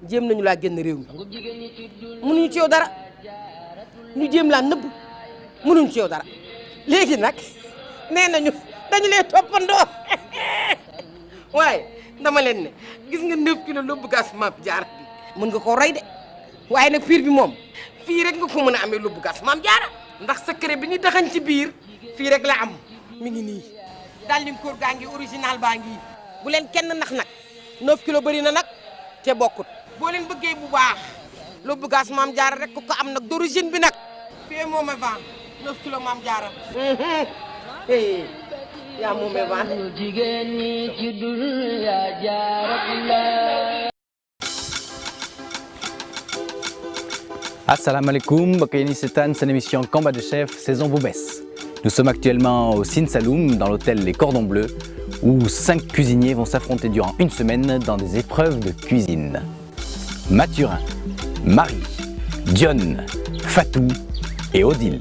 jéem nañu laa génn réew mi mënuñu ci yow dara ñu jéem laa nëbb mënuñu ci yow dara léegi nag nee nañu dañu lay toppandoo waaye dama leen ne gis nga 9 kilos lóbbu gas Maam Jaara bi mën nga koo rey de waaye nag piir bi moom fii rek nga ko mën a amee lóbbu gas Maam Jaara ndax secret bi ñu taxañ ci biir fii rek la am mi ngi nii daal di koor gaa ngi original baa ngi bu leen kenn nax nag 9 kilos bëri na nag te bokkut boo leen bëggee bu baax lóbbu gas Maam Jaara rek ku ko am nag d'origine bi nag fii moom a vent 9 kilos Maam Jaara yaa moom a vent jigéen ñi ci dul yaa jaara. Assalamu alaikum, Bakayeni Setan, c'est l'émission Combat de chef, saison Boubès. Nous sommes actuellement au Sin Saloum, dans l'hôtel Les Cordons Bleus, où 5 cuisiniers vont s'affronter durant une semaine dans des épreuves de cuisine. Mathurin, Marie, Dionne, Fatou et Odile.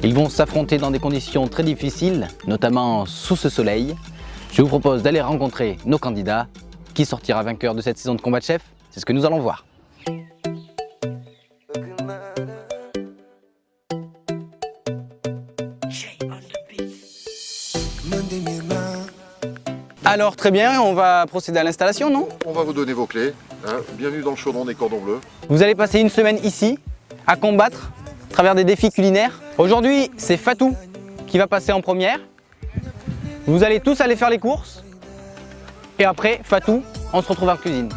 Ils vont s'affronter dans des conditions très difficiles, notamment sous ce soleil. Je vous propose d'aller rencontrer nos candidats. Qui sortira vainqueur de cette saison de Combat de chef? C'est ce que nous allons voir. Alors très bien, on va procéder à l'installation, non? On va vous donner vos clés. Hein. Bienvenue dans le chaudron des Cordons Bleus. Vous allez passer une semaine ici, à combattre, à travers des défis culinaires. Aujourd'hui, c'est Fatou qui va passer en première. Vous allez tous aller faire les courses. Et après, Fatou, on se retrouve en cuisine.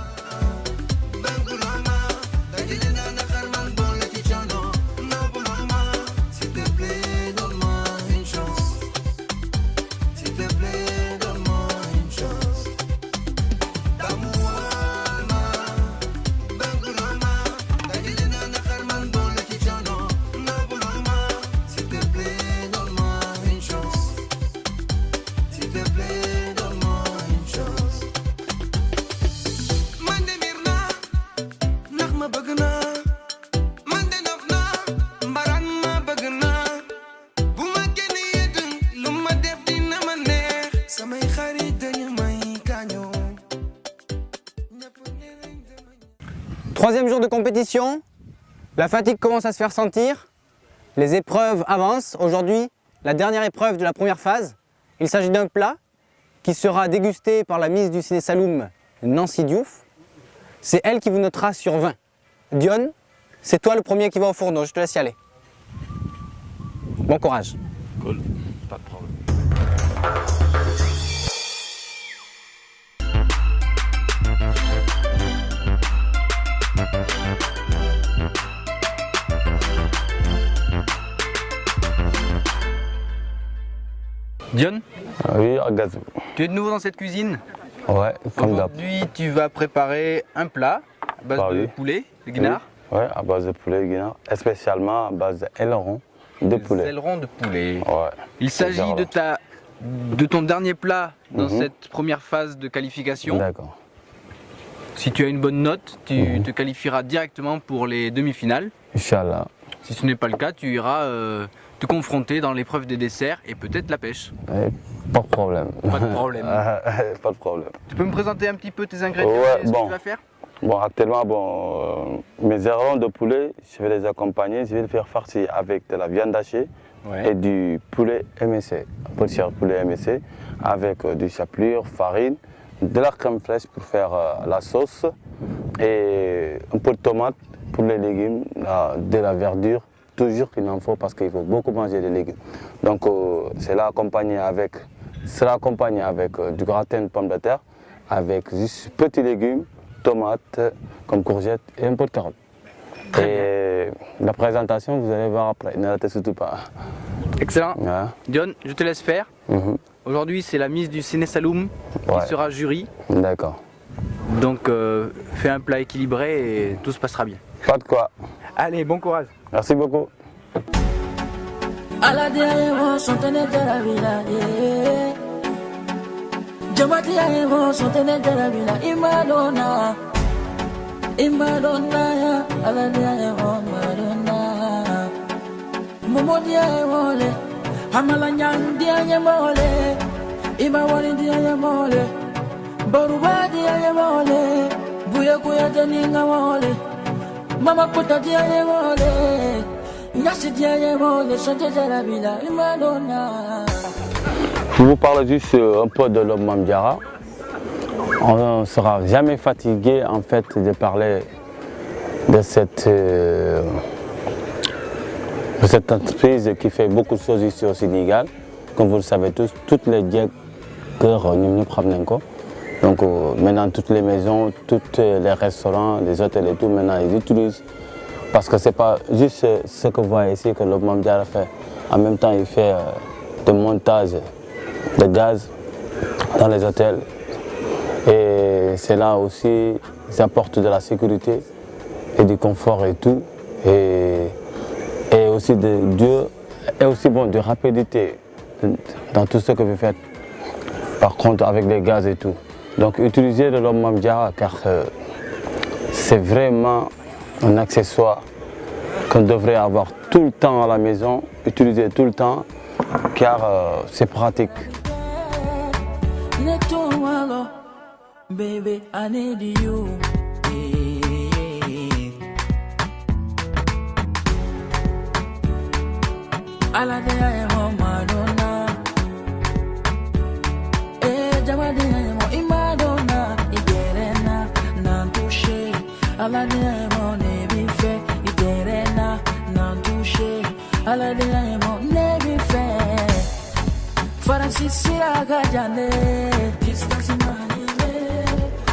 Troisième jour de compétition, la fatigue commence à se faire sentir, les épreuves avancent. Aujourd'hui, la dernière épreuve de la première phase, il s'agit d'un plat qui sera dégusté par la Miss du Ciné Saloum, Nancy Diouf. C'est elle qui vous notera sur 20. Dionne, c'est toi le premier qui va au fourneau, je te laisse y aller. Bon courage. Cool, pas de problème. Dionne? Oui, à gazou. Tu es de nouveau dans cette cuisine? Ouais, comme d'hab. Aujourd'hui, tu vas préparer un plat à base de poulet, de guinard. Oui, à base de poulet, de guinard, spécialement à base d'aileron de poulet. Aileron de poulet. Ouais. Il s'agit de ton dernier plat dans cette première phase de qualification. D'accord. Si tu as une bonne note, tu te qualifieras directement pour les demi-finales. Inch'Allah. Si ce n'est pas le cas, tu iras te confronter dans l'épreuve des desserts et peut-être la pêche. Pas de problème. Pas de problème. Pas de problème. Tu peux me présenter un petit peu tes ingrédients et ce que tu vas faire? Bon, actuellement, mes ailerons de poulet, je vais les accompagner, je vais les faire farcir avec de la viande hachée et du poulet MSC. Un peu de poulet MSC avec du chapelure, farine, de la crème fraîche pour faire la sauce et un peu de tomate pour les légumes, de la verdure, toujours qu'il en faut parce qu'il faut beaucoup manger des légumes. Donc c'est accompagné avec du gratin de pommes de terre, avec juste petits légumes, tomates, comme courgettes et un peu de carottes. Et la présentation, vous allez voir après, ne ratez surtout pas. Excellent. Ouais. Dionne, je te laisse faire. Aujourd'hui, c'est la Miss du Ciné Saloum qui sera jury. D'accord. Donc, fais un plat équilibré et tout se passera bien. Pas de quoi. Allez, bon courage. Merci beaucoup. Hamala nyang dia nyamole Ima wani dia mole, baruba dia mole, buya kuya janinga mole, mama kuta dia mole, nyasi dia mole, sante jara bila imadona. Je vous parle juste un peu de l'homme Mame Diarra. On ne sera jamais fatigué en fait de parler de cette entreprise qui fait beaucoup de choses ici au Sénégal. Comme vous le savez tous, toutes les directeurs nous prennent. Donc maintenant toutes les maisons, tous les restaurants, les hôtels et tout, maintenant ils utilisent. Parce que ce n'est pas juste ce que vous voyez ici que l'homme Mame Diarra fait. En même temps il fait des montages de gaz dans les hôtels. Et c'est là aussi, ils apportent de la sécurité et du confort et tout. Et aussi de rapidité dans tout ce que vous faites. Par contre, avec les gaz et tout. Donc, utilisez de l'homme Mame Diarra car c'est vraiment un accessoire qu'on devrait avoir tout le temps à la maison, utiliser tout le temps car c'est pratique. Baby, I need you. Aladea emo Madonna. Jamadea emo Imadonna. Igerena nantushe. Aladea emo nebife. Igerena nantushe. Aladea emo nebife. Faransi siraga jane. Distance mani.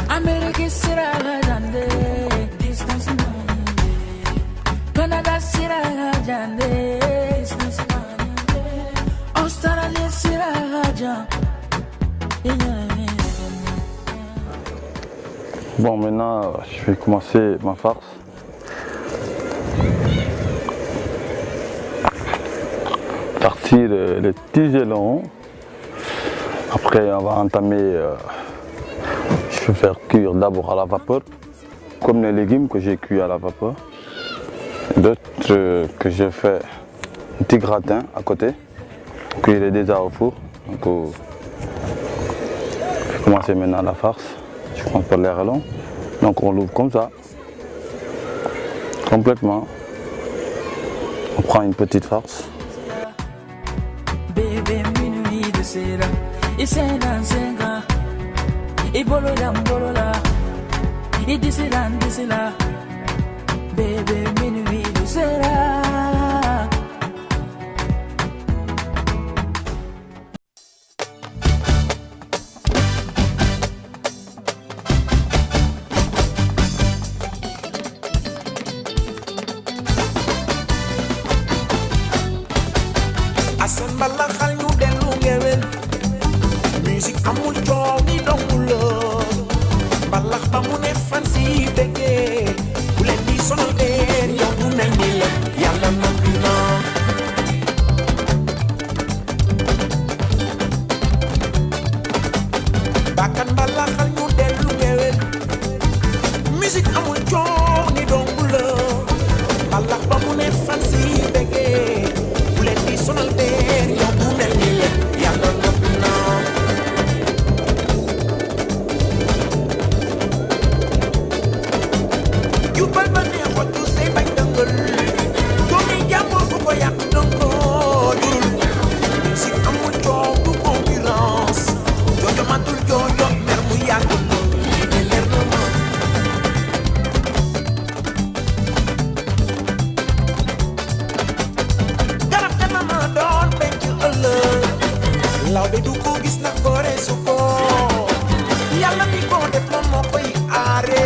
America siraga jande, distance mani. Canada siraga jande, distance mani. Australia siraga jande. Bon, maintenant je vais commencer ma farce. Partir les tigelons. Après on va entamer. Je vais faire cuire d'abord à la vapeur, comme les légumes que j'ai cuits à la vapeur. D'autres que j'ai fait un petit gratin à côté, qu'il est déjà au four. Donc, je vais commencer maintenant la farce. Je prends pas l'air long. Donc on l'ouvre comme ça, complètement. On prend une petite farce. Bébé minuit de sera, et c'est dans 5 ans. Et bolola, et d'ici là, bébé minuit de sera. Asan bala xal ñu delu ngewel musique amul coow ni donguloo mbalax ba mu ne fan si bëggee bu leen di sonal deen yow du nañ ni la yàlla noppi na bakkan mbalax xal ñu delu ngewel musique amul coow ni donguloo mbalax ba mu ne fan si bëggee bu leen di sonal deen yow du nañ ni la yàlla noppi na Jubal ba ne xotu say bañ dëngal doomi jàmbur fu ko yàq dënkoo jurul si amul coow du concurrence joojo matul joojo mer mu yàgg lii de leer na ma garab dana ma doon penc ëllëg law be du ko gis na gore su ko yàlla mi ko def moom moo koy aare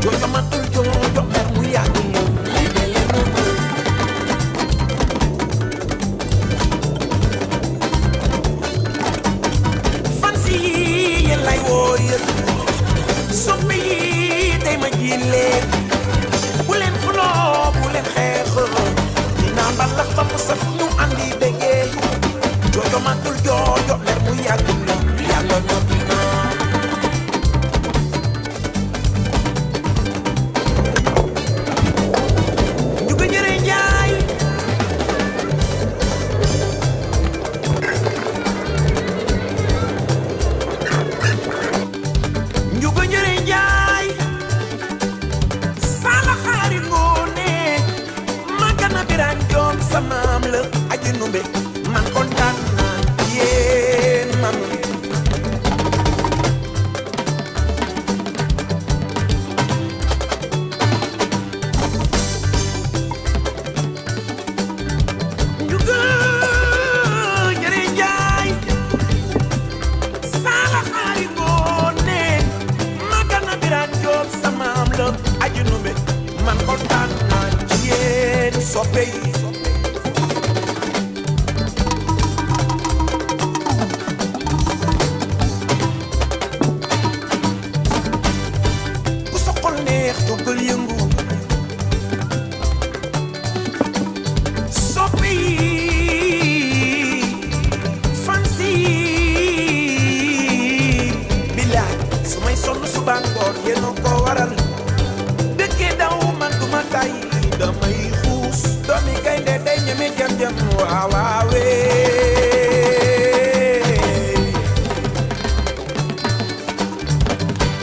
joojo matul joojo mer mu yàgg lii de leer na ma fan si yéen lay woo yéen soppi yi tey ma ji leen bu leen xuloo bu leen xeex dinaa mbalax ba mu saf ñu andi bégee joojo matul joojo mer mu yàgg la yàlla noppi na ñu ko jëree njaay soppe yi ku sa xol neex jógal yëngu soppe yi fansi bilaay su may sonn suba ngoon yéen a ko waral dëkkee daw man du ma tay damay xuus doomi gaynde day ñeme jam-jam waawaawee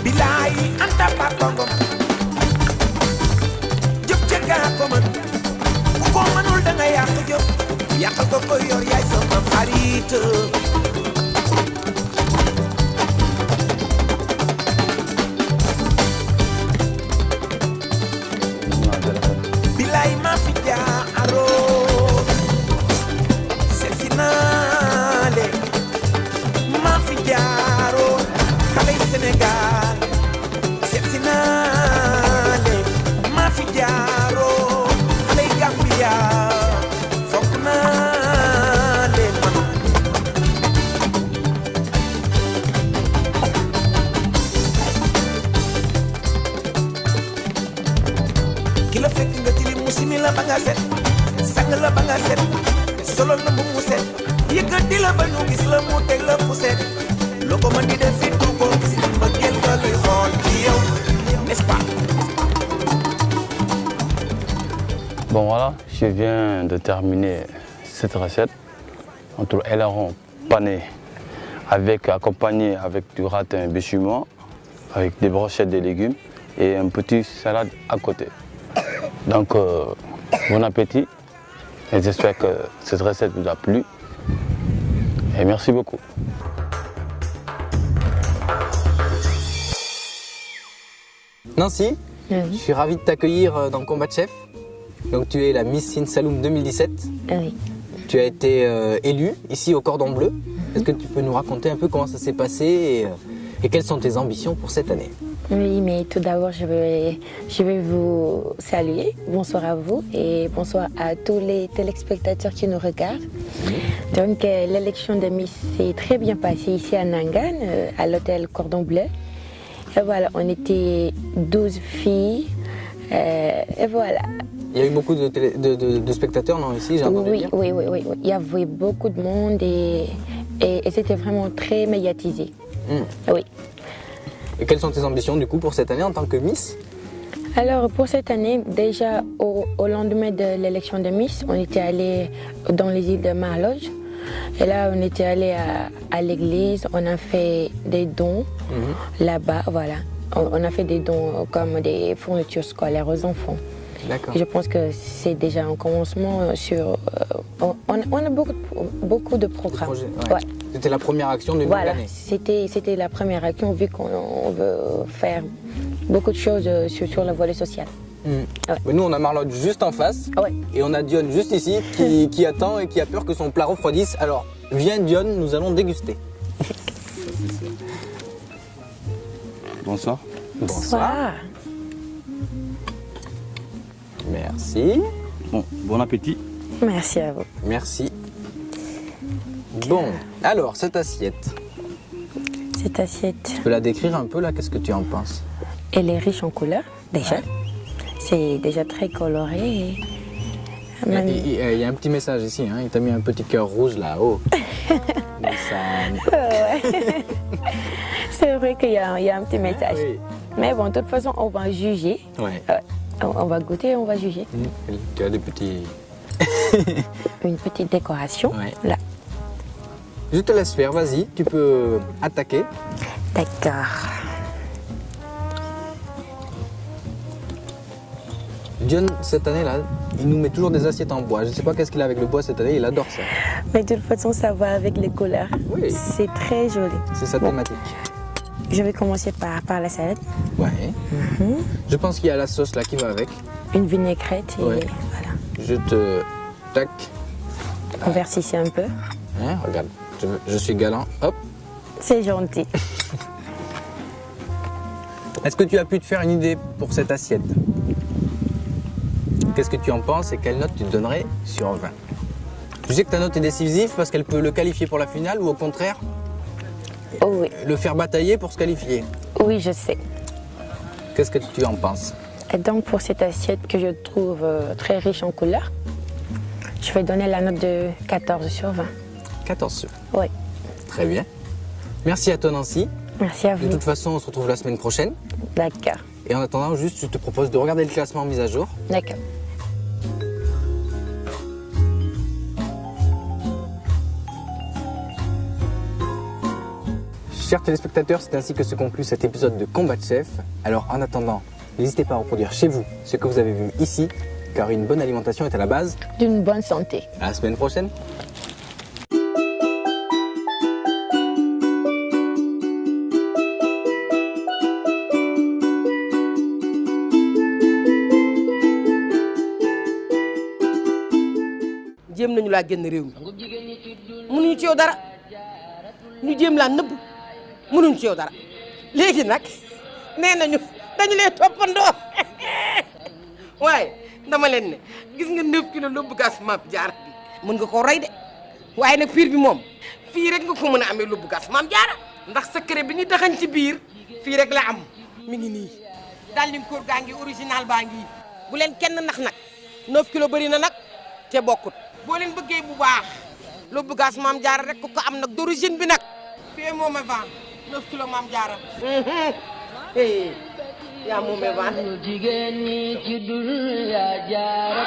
bilaay anta papangom jëf ca gaa ko man ku ko mënul da nga yàq jëf yàqal ko ko yor yaay sama xarit bilaay maa fi jaaroo seet si naa leen maa fi jaaroo xale yi Sénégal seet si naa leen maa fi jaaroo xale yi Gambia fonk naa leen man ki la fekk nga tilim mu simi la ba nga set sang la ba nga set solo la bu mu set yëkkati la ba ñu gis la mu teg la fu set loo ko mën di def fi du ko gis ma gel nga luy xool ci yow n'est-ce pas. Bon voilà, je viens de terminer cette recette entre aileron pané accompagné avec du gratin béchument, avec des brochettes de légumes et un petit salade à côté. Donc bon appétit et j'espère que cette recette vous a plu et merci beaucoup. Nancy, je suis ravi de t'accueillir dans Combat Chef. Donc tu es la Miss Sin Saloum 2017. Oui. Tu as été élue ici au Cordon Bleu. Est-ce que tu peux nous raconter un peu comment ça s'est passé et quelles sont tes ambitions pour cette année? Oui, mais tout d'abord, je vais vous saluer. Bonsoir à vous et bonsoir à tous les téléspectateurs qui nous regardent. Donc, l'élection de Miss s'est très bien passée ici à Nangan, à l'hôtel Cordon Bleu. Et voilà, on était 12 filles. Et voilà. Il y a eu beaucoup de spectateurs, non, ici, j'ai entendu dire? Oui. Il y avait beaucoup de monde et c'était vraiment très médiatisé. Oui. Et quelles sont tes ambitions du coup pour cette année en tant que Miss? Alors pour cette année, déjà au lendemain de l'élection de Miss, on était allé dans les îles de Marloge. Et là, on était allé à l'église, on a fait des dons là-bas, voilà. On a fait des dons comme des fournitures scolaires aux enfants. D'accord. Je pense que c'est déjà un commencement sur... on a beaucoup de programmes. Ouais. C'était la première action d'une nouvelle année. C'était la première action vu qu'on veut faire beaucoup de choses sur le volet social. Ouais. Mais nous, on a Marlotte juste en face et on a Dionne juste ici qui attend et qui a peur que son plat refroidisse. Alors, viens Dionne, nous allons déguster. Bonsoir. Bonsoir. Merci. Bon appétit. Merci à vous. Merci. Bon, alors cette assiette. Cette assiette, Tu peux la décrire un peu là, qu'est-ce que tu en penses? elle est riche en couleurs déjà. Ouais. C'est déjà très coloré. Il y a un petit message ici, hein. Il t'a mis un petit cœur rouge là-haut. C'est vrai qu'il y a un petit message. Oui. Mais bon, de toute façon, on va juger. Ouais. On va goûter et on va juger. Tu as des petits... Une petite décoration. Ouais. Là. Je te laisse faire, vas-y, tu peux attaquer. D'accord. John, cette année-là, il nous met toujours des assiettes en bois. Je ne sais pas qu'est-ce qu'il a avec le bois cette année, il adore ça. Mais de toute façon, ça va avec les couleurs. Oui. C'est très joli. C'est sa thématique. Je vais commencer par la salade. Ouais. Je pense qu'il y a la sauce là qui va avec. Une vinaigrette et Ouais. voilà. Je te... Tac. On verse ici un peu. Hein, regarde, je suis galant. Hop. C'est gentil. Est-ce que tu as pu te faire une idée pour cette assiette? Qu'est-ce que tu en penses et quelle note tu te donnerais sur 20? Tu sais que ta note est décisive parce qu'elle peut le qualifier pour la finale ou au contraire Oh oui. le faire batailler pour se qualifier. Oui, je sais. Qu'est-ce que tu en penses? Et donc pour cette assiette que je trouve très riche en couleurs, je vais donner la note de 14 sur 20. 14 sur. Oui. Très bien. Merci à toi Nancy. Merci à De vous. toute façon, on se retrouve la semaine prochaine. D'accord. Et en attendant, juste, je te propose de regarder le classement mis à jour. D'accord. Chers téléspectateurs, c'est ainsi que se conclut cet épisode de Combat de Chef. Alors en attendant, n'hésitez pas à reproduire chez vous ce que vous avez vu ici, car une bonne alimentation est à la base. D'une bonne santé. À la semaine prochaine. jéem nañu laa génn réew mi mënuñu ci yow dara ñu jéem laa nëbb mënuñu ci yow dara léegi nag nee nañu dañu lay toppandoo waaye dama leen ne gis nga 9 kilos lóbbu gas Mame Diarra bi mën nga koo rey de waaye nag piir bi moom fii rek nga ko mën a amee lóbbu gas Mame Diarra ndax secret bi ñu daxañ ci biir fii rek la am mi ngi nii daal di koor gaa ngi original baa ngi bu leen kenn nax nag 9 kilos bëri na nag te bokkut boo leen bëggee bu baax lóbbu gas Mame Diarra rek ko am nag d'origine bi nag fii moom a vent 9 kilos Mame Diarra yaa moom a vent jigéen ñi ci dul yaa Jaara